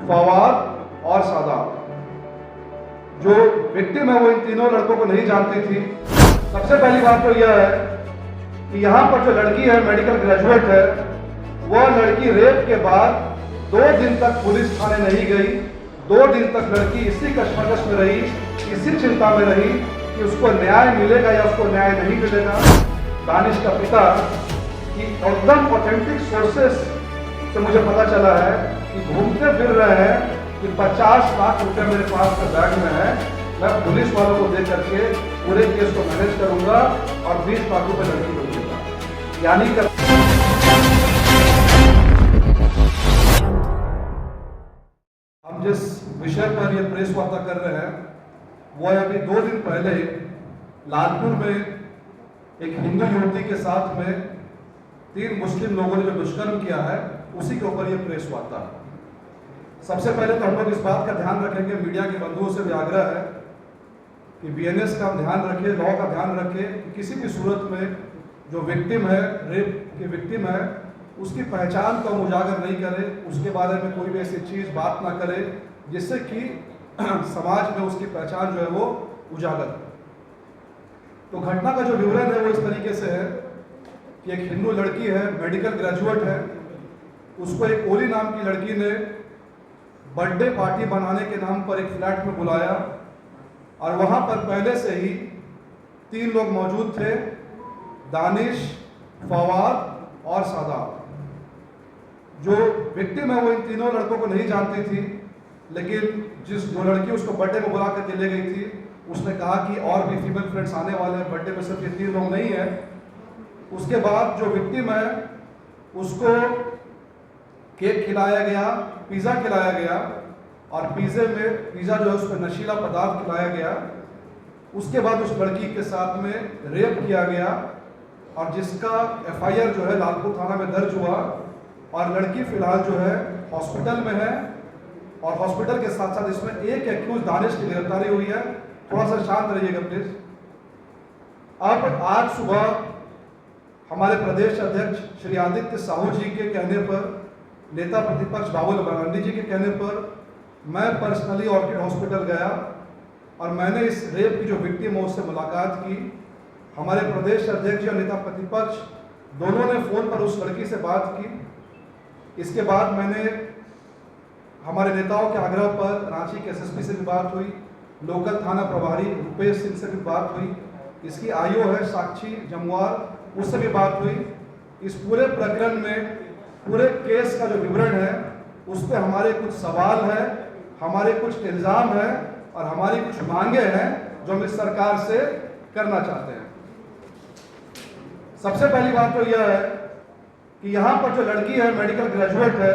फवाद और सादात। जो विक्टिम है वो इन तीनों लड़कों को नहीं जानती थी। सबसे पहली बात तो यह है कि यहाँ पर जो लड़की है मेडिकल ग्रेजुएट है, वह लड़की रेप के बाद 2 दिन तक पुलिस थाने नहीं गई। 2 दिन तक लड़की इसी कश्मकश में रही, इसी चिंता में रही कि उसको न्याय मिलेगा या उसको न्याय नहीं मिलेगा। दानिश का पिता कि एकदम ऑथेंटिक सोर्सेस से मुझे पता चला है कि घूमते फिर रहे हैं कि 50 लाख रुपए मेरे पास का बैग में है, मैं पुलिस वालों को दे करके पूरे केस को मैनेज करूंगा और 20 लाख रुपए लड़की को दूंगा। यानी कि हम जिस विषय पर ये प्रेस वार्ता कर रहे हैं वो है अभी 2 दिन पहले लालपुर में एक हिंदू युवती के साथ में 3 मुस्लिम लोगों ने जो दुष्कर्म किया है, उसी के ऊपर ये प्रेस वार्ता है। सबसे पहले तो हम लोग इस बात का ध्यान रखेंगे, मीडिया के बंधुओं से भी आग्रह है कि बीएनएस का ध्यान रखें, लॉ का ध्यान रखें कि किसी भी सूरत में जो विक्टिम है, रेप की विक्टिम है, उसकी पहचान को हम उजागर नहीं करें, उसके बारे में कोई भी ऐसी चीज़ बात ना करें जिससे कि समाज में उसकी पहचान जो है वो उजागर हो। तो घटना का जो विवरण है वो इस तरीके से है कि एक हिंदू लड़की है, मेडिकल ग्रेजुएट है, उसको एक ओली नाम की लड़की ने बर्थडे पार्टी बनाने के नाम पर एक फ्लैट में बुलाया और वहाँ पर पहले से ही 3 लोग मौजूद थे, दानिश, फवाद और सादात। जो विक्टिम है वो इन तीनों लड़कों को नहीं जानती थी, लेकिन जो लड़की उसको बर्थडे में बुला कर ले गई थी, उसने कहा कि और भी फीमेल फ्रेंड्स आने वाले हैं, बर्थडे में सिर्फ ये 3 लोग नहीं है। उसके बाद जो विक्टिम है उसको केक खिलाया गया, पिज़्ज़ा खिलाया गया और पिज़्ज़ा जो है उस पर नशीला पदार्थ खिलाया गया। उसके बाद उस लड़की के साथ में रेप किया गया और जिसका एफआईआर जो है लालपुर थाना में दर्ज हुआ और लड़की फिलहाल जो है हॉस्पिटल में है और हॉस्पिटल के साथ साथ इसमें एक एक्यूज दानिश की गिरफ्तारी हुई है। थोड़ा सा शांत रहिएगा प्लीज। अब आज सुबह हमारे प्रदेश अध्यक्ष श्री आदित्य साहू जी के कहने पर, नेता प्रतिपक्ष बाबुल मरांडी जी के कहने पर मैं पर्सनली ऑर्किड हॉस्पिटल गया और मैंने इस रेप की जो विक्टिम है उससे मुलाकात की। हमारे प्रदेश अध्यक्ष और नेता प्रतिपक्ष दोनों ने फ़ोन पर उस लड़की से बात की। इसके बाद मैंने हमारे नेताओं के आग्रह पर रांची के एसएसपी से भी बात हुई, लोकल थाना प्रभारी रुपेश सिंह से भी बात हुई, इसकी आईओ है साक्षी जमवाल, उससे भी बात हुई। इस पूरे प्रकरण में पूरे केस का जो विवरण है उस पर हमारे कुछ सवाल हैं, हमारे कुछ इल्ज़ाम हैं और हमारी कुछ मांगे हैं जो हम इस सरकार से करना चाहते हैं। सबसे पहली बात तो यह है कि यहाँ पर जो लड़की है मेडिकल ग्रेजुएट है,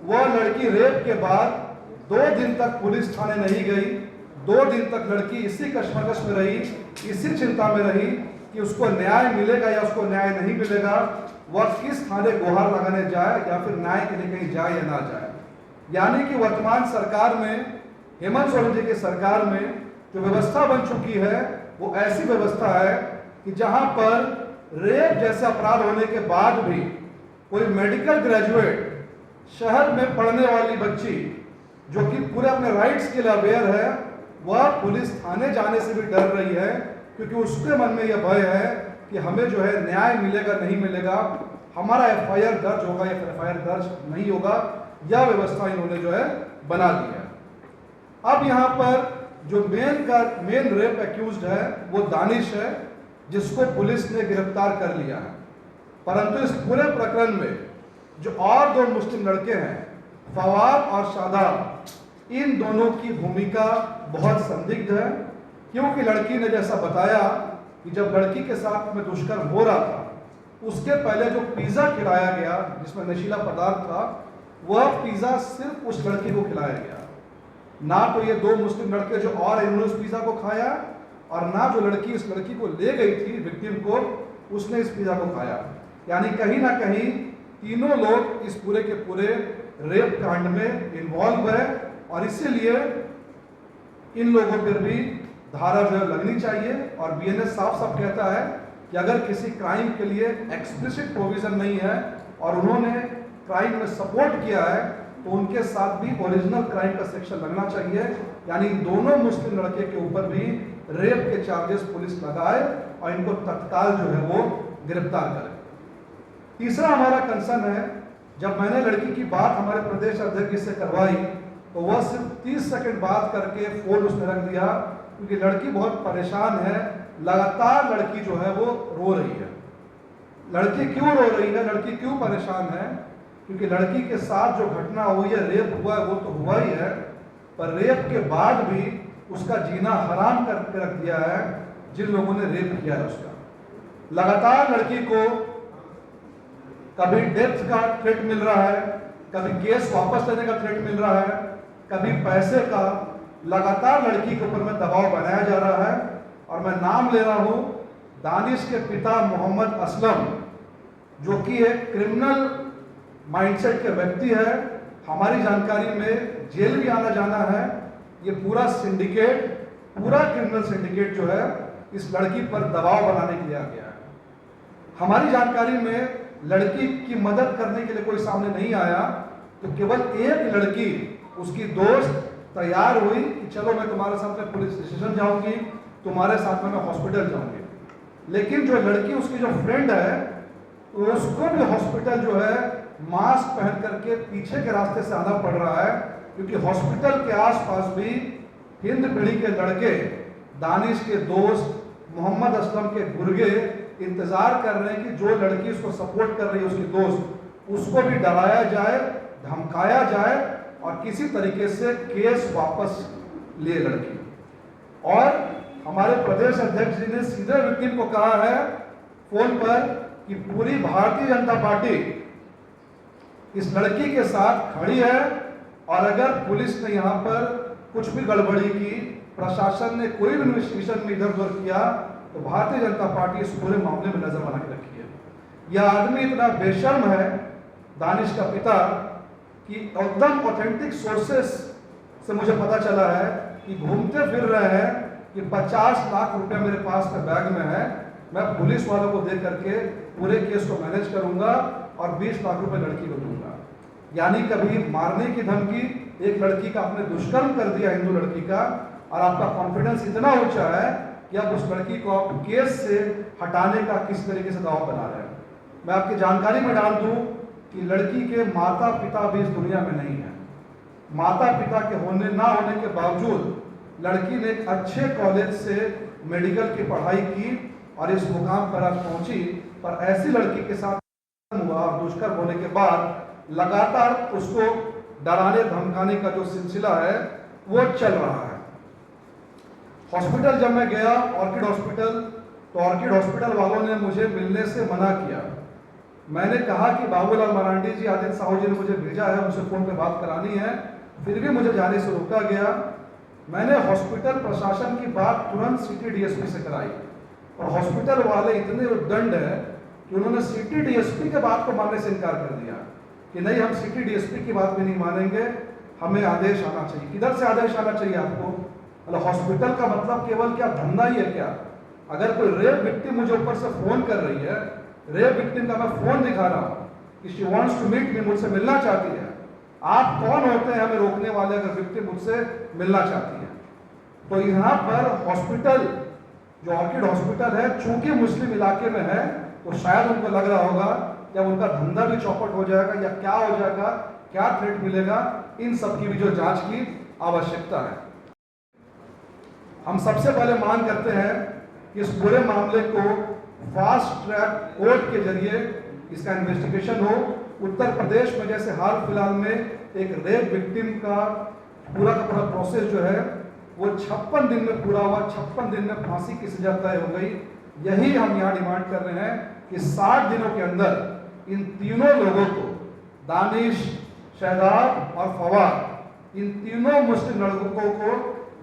वह लड़की रेप के बाद 2 दिन तक पुलिस थाने नहीं गई। 2 दिन तक लड़की इसी कश्मकश में रही, इसी चिंता में रही कि उसको न्याय मिलेगा या उसको न्याय नहीं मिलेगा, वह किस थाने गुहार लगाने जाए या फिर न्याय के लिए कहीं जाए या ना जाए। यानी कि वर्तमान सरकार में, हेमंत सोरेन जी की सरकार में जो व्यवस्था बन चुकी है वो ऐसी व्यवस्था है कि जहां पर रेप जैसे अपराध होने के बाद भी कोई मेडिकल ग्रेजुएट, शहर में पढ़ने वाली बच्ची जो कि पूरे अपने राइट्स के लिए अवेयर है, वह पुलिस थाने जाने से भी डर रही है क्योंकि उसके मन में यह भय है कि हमें जो है न्याय मिलेगा नहीं मिलेगा, हमारा एफआईआर दर्ज होगा या फिर एफआईआर दर्ज नहीं होगा। यह व्यवस्था इन्होंने जो है बना दी है। अब यहाँ पर जो मेन रेप एक्यूज्ड है वो दानिश है, जिसको पुलिस ने गिरफ्तार कर लिया है। परंतु इस पूरे प्रकरण में जो और 2 मुस्लिम लड़के हैं, फवाद और सादात, इन दोनों की भूमिका बहुत संदिग्ध है क्योंकि लड़की ने जैसा बताया कि जब लड़की के साथ में दुष्कर्म हो रहा था उसके पहले जो पिज़्ज़ा खिलाया गया जिसमें नशीला पदार्थ था, वह पिज़्ज़ा सिर्फ उस लड़की को खिलाया गया, ना तो ये 2 मुस्लिम लड़के जो और इन्होंने उस पिज़्ज़ा को खाया और ना जो लड़की इस लड़की को ले गई थी विक्टिम को, उसने इस पिज़्ज़ा को खाया। यानी कहीं ना कहीं तीनों लोग इस पूरे के पूरे रेप कांड में इन्वॉल्व है और इसीलिए इन लोगों पर भी धारा जो है लगनी चाहिए। और बीएनएस साफ साफ कहता है कि अगर किसी क्राइम के लिए एक्सप्लिसिट प्रोविजन नहीं है और उन्होंने क्राइम में सपोर्ट किया है तो उनके साथ भी ओरिजिनल क्राइम का सेक्शन लगना चाहिए, यानी दोनों मुस्लिम लड़के के ऊपर भी रेप के चार्जेस पुलिस लगाए और इनको तत्काल जो है वो गिरफ्तार करे। तीसरा हमारा कंसर्न है, जब मैंने लड़की की बात हमारे प्रदेश अध्यक्ष से करवाई तो वह सिर्फ 30 सेकंड बात करके फोन उसने रख दिया, क्योंकि लड़की बहुत परेशान है, लगातार लड़की जो है वो रो रही है। लड़की क्यों रो रही है, लड़की क्यों परेशान है? क्योंकि लड़की के साथ जो घटना हुई है, रेप हुआ है, वो तो हुआ ही है, पर रेप के बाद भी उसका जीना हराम करके रख दिया है जिन लोगों ने रेप किया है उसका। लगातार लड़की को कभी डेथ का थ्रेट मिल रहा है, कभी केस वापस लेने का थ्रेट मिल रहा है, कभी पैसे का, लगातार लड़की के ऊपर में दबाव बनाया जा रहा है। और मैं नाम ले रहा हूं दानिश के पिता मोहम्मद असलम, जो कि एक क्रिमिनल माइंडसेट के व्यक्ति है, हमारी जानकारी में जेल भी आना जाना है। ये पूरा सिंडिकेट, पूरा क्रिमिनल सिंडिकेट जो है इस लड़की पर दबाव बनाने के लिए आ गया है। हमारी जानकारी में लड़की की मदद करने के लिए कोई सामने नहीं आया, तो केवल एक लड़की, उसकी दोस्त तैयार हुई कि चलो मैं तुम्हारे साथ में पुलिस स्टेशन जाऊंगी, तुम्हारे साथ में मैं हॉस्पिटल जाऊंगी। लेकिन जो लड़की, उसकी जो फ्रेंड है, उसको भी हॉस्पिटल जो है मास्क पहन करके पीछे के रास्ते से आना पड़ रहा है, क्योंकि हॉस्पिटल के आसपास भी हिंद पीढ़ी के लड़के, दानिश के दोस्त, मोहम्मद असलम के गुर्गे इंतजार कर रहे हैं कि जो लड़की उसको सपोर्ट कर रही है, उसकी दोस्त, उसको भी डराया जाए, धमकाया जाए और किसी तरीके से केस वापस ले लड़की। और हमारे प्रदेश अध्यक्ष जी ने सीधे विक्टिम को कहा है फोन पर कि पूरी भारतीय जनता पार्टी इस लड़की के साथ खड़ी है, और अगर पुलिस ने यहाँ पर कुछ भी गड़बड़ी की, प्रशासन ने कोई भी इन्वेस्टिगेशन में इधर उधर किया, तो भारतीय जनता पार्टी इस पूरे मामले में नजर बना के रखी है। यह आदमी इतना बेशर्म है, दानिश का पिता, कि एकदम ऑथेंटिक सोर्सेस से मुझे पता चला है कि घूमते फिर रहे हैं कि 50 लाख रुपए मेरे पास में बैग में है, मैं पुलिस वालों को दे करके पूरे केस को मैनेज करूंगा और 20 लाख रुपए लड़की को दूंगा। यानी कभी मारने की धमकी, एक लड़की का आपने दुष्कर्म कर दिया, हिंदू लड़की का, और आपका कॉन्फिडेंस इतना ऊंचा है कि आप उस लड़की को आप केस से हटाने का किस तरीके से दावा बना रहे हैं। मैं आपकी जानकारी में डाल दूं कि लड़की के माता पिता भी इस दुनिया में नहीं है। माता पिता के होने ना होने के बावजूद लड़की ने एक अच्छे कॉलेज से मेडिकल की पढ़ाई की और इस मुकाम पर आज पहुंची, पर ऐसी लड़की के साथ हुआ और दुष्कर्म होने के बाद लगातार उसको डराने धमकाने का जो सिलसिला है वो चल रहा है। हॉस्पिटल जब मैं गया, ऑर्किड हॉस्पिटल, तो ऑर्किड हॉस्पिटल वालों ने मुझे मिलने से मना किया। मैंने कहा कि बाबूलाल मरांडी जी, आदित्य साहू जी ने मुझे भेजा है, उनसे फोन पे बात करानी है, फिर भी मुझे जाने से रोका गया। मैंने हॉस्पिटल प्रशासन की बात तुरंत सिटी डीएसपी से कराई, और हॉस्पिटल वाले इतने उद्दंड है कि उन्होंने सिटी डीएसपी के बात को मानने से इनकार कर दिया कि नहीं, हम सिटी डीएसपी की बात भी नहीं मानेंगे, हमें आदेश आना चाहिए। किधर से आदेश आना चाहिए आपको? मतलब हॉस्पिटल का मतलब केवल क्या धंधा ही है क्या? अगर कोई रेप विक्टिम मुझे ऊपर से फोन कर रही है, रेप विक्टिम का मैं फोन दिखा रहा हूँ कि she wants to meet me, मुझसे मिलना चाहती है, आप कौन होते हैं हमें रोकने वाले अगर विक्टिम मुझसे मिलना चाहती है? तो यहाँ पर हॉस्पिटल, जो ऑर्किड हॉस्पिटल है, चूंकि मुस्लिम इलाके में है, तो शायद उनको लग रहा होगा जब उनका धंधा भी चौपट हो जाएगा या क्या हो जाएगा, क्या थ्रेट मिलेगा, इन सब की भी जो जांच की आवश्यकता है। हम सबसे पहले मांग करते हैं कि इस पूरे मामले को फास्ट ट्रैक कोर्ट के जरिए इसका इन्वेस्टिगेशन हो। उत्तर प्रदेश में जैसे हाल फिलहाल में एक रेप विक्टिम का पूरा प्रोसेस जो है वो 56 दिन में पूरा हुआ, 56 दिन में फांसी की सजा तय हो गई। यही हम यहाँ डिमांड कर रहे हैं कि 60 दिनों के अंदर इन तीनों लोगों को, दानिश, शहजाद और फवाद, इन तीनों मुस्लिम लड़कों को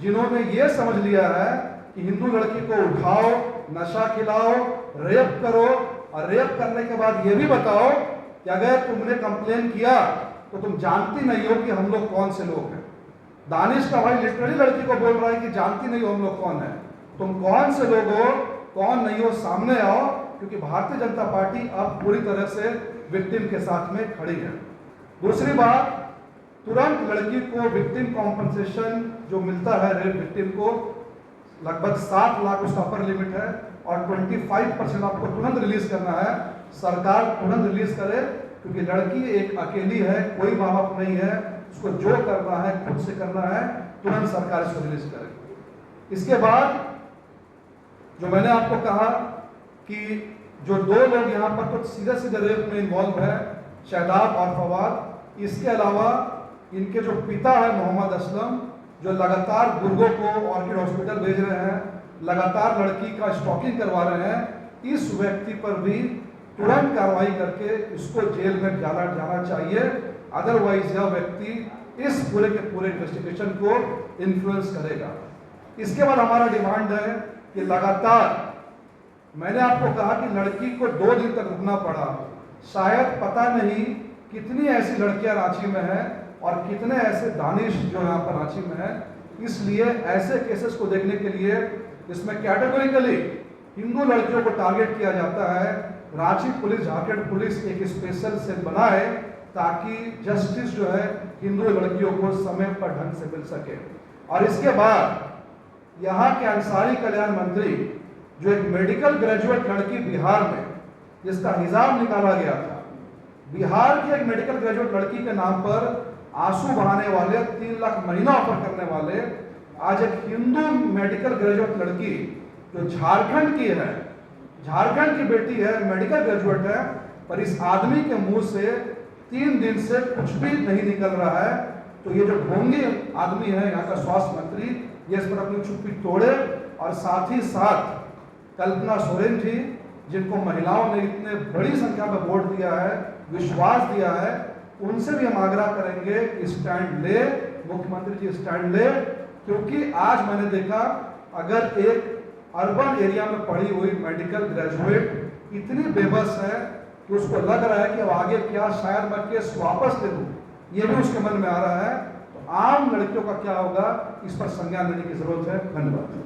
जिन्होंने ये समझ लिया है कि हिंदू लड़की को उठाओ, नशा खिलाओ, रेप करो, और रेप करने के बाद ये भी बताओ कि अगर तुमने कंप्लेन किया तो तुम जानती नहीं हो कि हम लोग कौन से लोग हैं। दानिश का भाई लिटरली लड़की को बोल रहा है कि जानती नहीं हो हम लोग कौन है, तुम कौन से लोग हो, कौन नहीं हो, सामने आओ, क्योंकि भारतीय जनता पार्टी अब पूरी तरह से विक्टिम के साथ में खड़ी है। दूसरी बात, तुरंत लड़की को विक्टिम कॉम्पनसेशन जो मिलता है रेप विक्टिम को, लगभग 7 लाख उसका अपर लिमिट है, और 25% आपको तुरंत रिलीज करना है। सरकार तुरंत रिलीज करे, क्योंकि लड़की एक अकेली है, कोई माँ बाप नहीं है, उसको जो करना है खुद से करना है, तुरंत सरकार इसको रिलीज करे। इसके बाद जो मैंने आपको कहा कि जो 2 लोग यहाँ पर तो सीधे सीधे रेप में इन्वॉल्व है, शादाब और फवाद, इसके अलावा इनके जो पिता है मोहम्मद असलम, जो लगातार गुर्गों को ऑर्किड हॉस्पिटल भेज रहे हैं, लगातार लड़की का स्टॉकिंग करवा रहे हैं, इस व्यक्ति पर भी तुरंत कार्रवाई करके इसको जेल में जाना चाहिए। अदरवाइज यह व्यक्ति इस पूरे के पूरे इन्वेस्टिगेशन को इन्फ्लुएंस करेगा। इसके बाद हमारा डिमांड है कि लगातार, मैंने आपको कहा कि लड़की को 2 दिन तक रुकना पड़ा, शायद पता नहीं कितनी ऐसी लड़कियां रांची में हैं और कितने ऐसे दानिश जो यहाँ पर रांची में है। इसलिए ऐसे केसेस को देखने के लिए इसमें कैटेगोरिकली हिंदू लड़कियों को टारगेट किया जाता है। रांची पुलिस, झारखंड पुलिस एक स्पेशल सेल बनाए ताकि जस्टिस जो है हिंदू लड़कियों को समय पर ढंग से मिल सके। और इसके बाद यहाँ के अंसारी कल्याण मंत्री, जो एक मेडिकल ग्रेजुएट लड़की बिहार में जिसका हिजाब निकाला गया था, बिहार की एक मेडिकल ग्रेजुएट लड़की के नाम पर आंसू बहाने वाले, 3 लाख महीना ऑफर करने वाले, आज एक हिंदू मेडिकल ग्रेजुएट लड़की जो झारखंड की है, झारखंड की बेटी है, मेडिकल ग्रेजुएट है, पर इस आदमी के मुंह से 3 दिन से कुछ भी नहीं निकल रहा है। तो ये जो ढोंगी आदमी है यहाँ का स्वास्थ्य मंत्री, ये इस पर अपनी चुप्पी तोड़े। और साथ ही साथ कल्पना सोरेन जी, जिनको महिलाओं ने इतने बड़ी संख्या में वोट दिया है, विश्वास दिया है, उनसे भी हम आग्रह करेंगे कि स्टैंड ले, मुख्यमंत्री जी स्टैंड ले। क्योंकि आज मैंने देखा, अगर एक अर्बन एरिया में पढ़ी हुई मेडिकल ग्रेजुएट इतनी बेबस है कि उसको लग रहा है कि अब आगे क्या, शायद मैं केस वापस ले लूं, ये भी उसके मन में आ रहा है, तो आम लड़कियों का क्या होगा, इस पर संज्ञान लेने की जरूरत है। धन्यवाद।